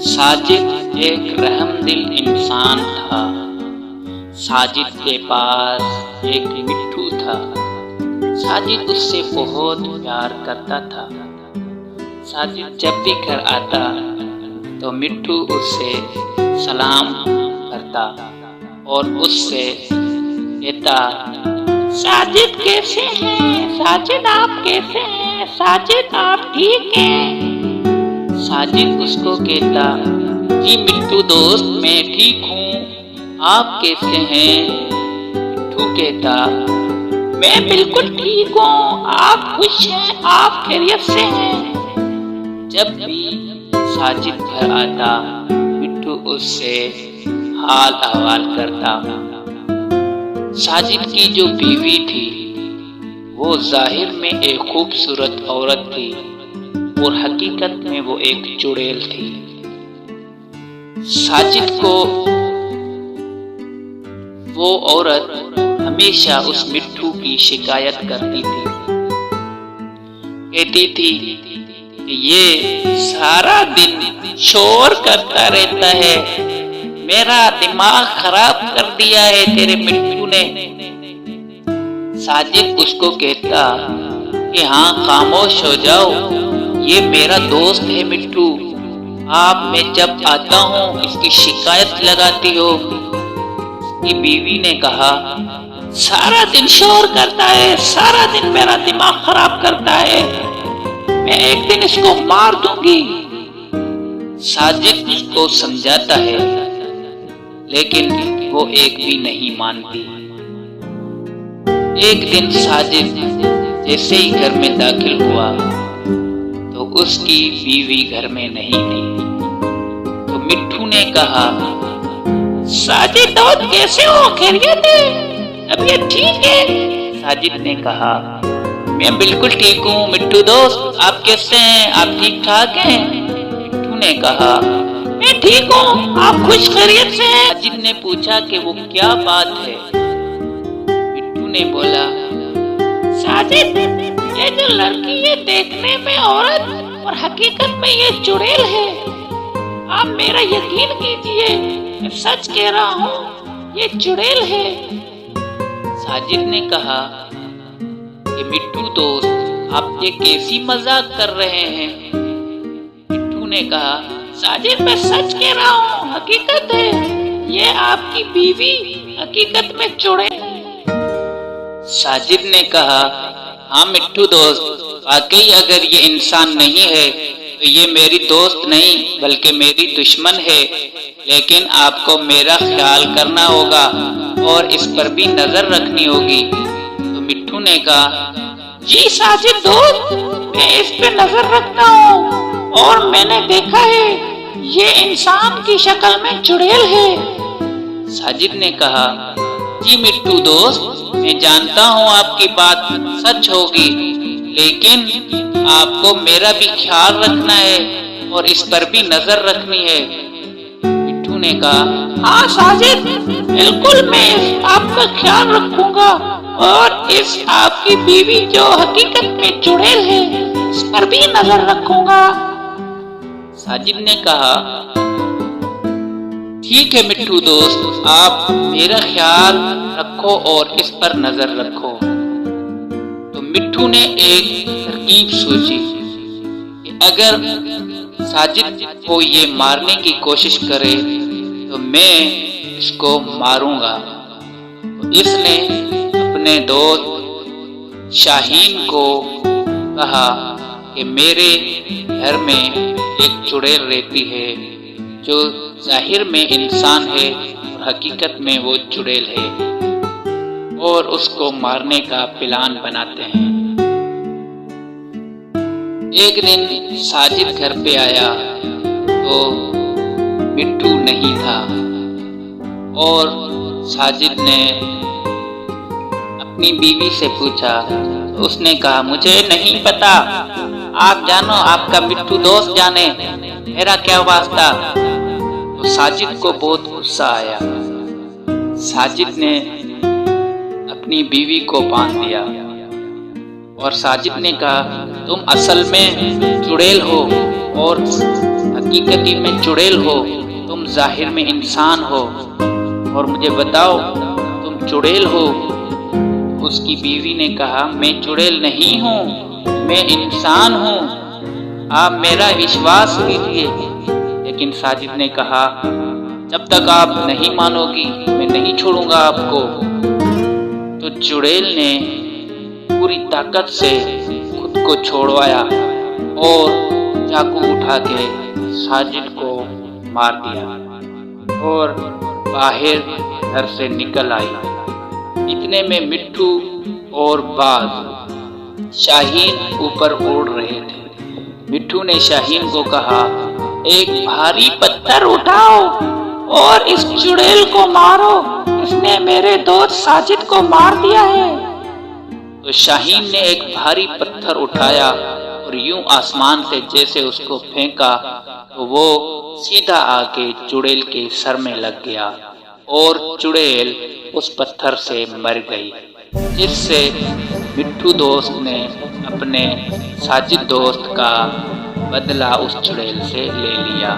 साजिद एक रहमदिल इंसान था। साजिद के पास एक मिट्ठू था। साजिद उससे बहुत प्यार करता था। साजिद जब भी घर आता तो मिट्ठू उससे सलाम करता और उससे कहता, साजिद कैसे हैं? साजिद आप कैसे हैं? साजिद आप ठीक हैं? साजिद उसको कहता, जी मिट्ठू दोस्त मैं ठीक हूँ, आप कैसे हैं? मिट्ठू कहता, मैं बिल्कुल ठीक हूँ, आप खुश हैं? आप खैरियत से हैं? जब भी साजिद घर आता मिट्ठू उससे हाल अहवाल करता। साजिद की जो बीवी थी वो जाहिर में एक खूबसूरत औरत थी और हकीकत में वो एक चुड़ैल थी। साजिद को वो औरत हमेशा उस मिट्ठू की शिकायत करती थी। कहती थी कि ये सारा दिन शोर करता रहता है, मेरा दिमाग खराब कर दिया है तेरे मिट्ठू ने। साजिद उसको कहता कि हाँ खामोश हो जाओ, ये मेरा दोस्त है मिट्ठू, आप मैं जब आता हूँ इसकी शिकायत लगाती हो। उसकी बीवी ने कहा, सारा दिन शोर करता है, सारा दिन मेरा दिमाग खराब करता है, मैं एक दिन इसको मार दूंगी। साजिद उसको समझाता है लेकिन वो एक भी नहीं मानती। एक दिन साजिद जैसे ही घर में दाखिल हुआ तो उसकी बीवी घर में नहीं थी। तो मिट्ठू ने कहा, साजिद दोस्त कैसे हो? खैरियत है? तबीयत ठीक है? साजिद ने कहा, मैं बिल्कुल ठीक हूँ मिट्ठू दोस्त, आप कैसे हैं? आप ठीक ठाक हैं? मिट्ठू ने कहा, मैं ठीक हूँ, आप खुश खैरियत से हैं? साजिद ने पूछा कि वो क्या बात है? मिट्ठू ने बोला, साजिद ये जो लड़की है देखने में औरत और हकीकत में ये चुड़ैल है, आप मेरा यकीन कीजिए, मैं सच कह रहा हूँ ये चुड़ैल है। साजिद ने कहा कि मिट्ठू दोस्त आप ये कैसी मजाक कर रहे हैं? मिट्ठू ने कहा, साजिद मैं सच कह रहा हूँ, हकीकत है, ये आपकी बीवी हकीकत में चुड़ैल है। साजिद ने कहा, हाँ मिट्ठू दोस्त वाकई अगर ये इंसान नहीं है तो ये मेरी दोस्त नहीं बल्कि मेरी दुश्मन है, लेकिन आपको मेरा ख्याल करना होगा और इस पर भी नजर रखनी होगी। तो मिट्ठू ने कहा, जी साजिद दोस्त मैं इस पे नजर रखता हूँ और मैंने देखा है ये इंसान की शक्ल में चुड़ैल है। साजिद ने कहा, जी मिट्ठू दोस्त मैं जानता हूँ आपकी बात सच होगी, लेकिन आपको मेरा भी ख्याल रखना है और इस पर भी नजर रखनी है। मिट्ठू ने कहा, हाँ साजिद बिल्कुल मैं आपका ख्याल रखूंगा और इस आपकी बीवी जो हकीकत में चुड़ैल है इस पर भी नजर रखूंगा। साजिद ने कहा, ठीक है मिट्ठू दोस्त आप मेरा ख्याल रखो और इस पर नजर रखो। तो मिट्ठू ने एक तरकीब सोची कि अगर साजिद को ये मारने की कोशिश करे तो मैं इसको मारूंगा। तो इसने अपने दोस्त शाहीन को कहा कि मेरे घर में एक चुड़ैल रहती है जो जाहिर में इंसान है और हकीकत में वो चुड़ैल है, और उसको मारने का प्लान बनाते हैं। एक दिन साजिद घर पे आया तो मिट्ठू नहीं था और साजिद ने अपनी बीवी से पूछा तो उसने कहा, मुझे नहीं पता, आप जानो आपका मिट्ठू दोस्त जाने, मेरा क्या वास्ता। तो साजिद को बहुत गुस्सा आया। साजिद ने अपनी बीवी को बांध दिया और साजिद ने कहा, तुम असल में चुड़ैल हो और हकीकती में चुड़ैल हो, तुम जाहिर में इंसान हो, और मुझे बताओ तुम चुड़ैल हो। उसकी बीवी ने कहा, मैं चुड़ैल नहीं हूँ, मैं इंसान हूँ, आप मेरा विश्वास कीजिए। लेकिन साजिद ने कहा, जब तक आप नहीं मानोगी मैं नहीं छोड़ूंगा आपको। तो चुड़ैल ने पूरी ताकत से खुद को छोड़वाया और चाकू उठा के साजिद को मार दिया और बाहर घर से निकल आई। इतने में मिट्ठू और बाज शाहीन ऊपर उड़ रहे थे। मिट्ठू ने शाहीन को कहा, एक भारी पत्थर उठाओ और इस चुड़ैल को मारो, इसने मेरे दोस्त साजिद को मार दिया है। तो शाहीन ने एक भारी पत्थर उठाया और यूं आसमान से जैसे उसको फेंका तो वो सीधा आके चुड़ैल के सर में लग गया और चुड़ैल उस पत्थर से मर गई, जिससे मिट्ठू दोस्त ने अपने साजिद दोस्त का बदला उस चुड़ैल से ले लिया।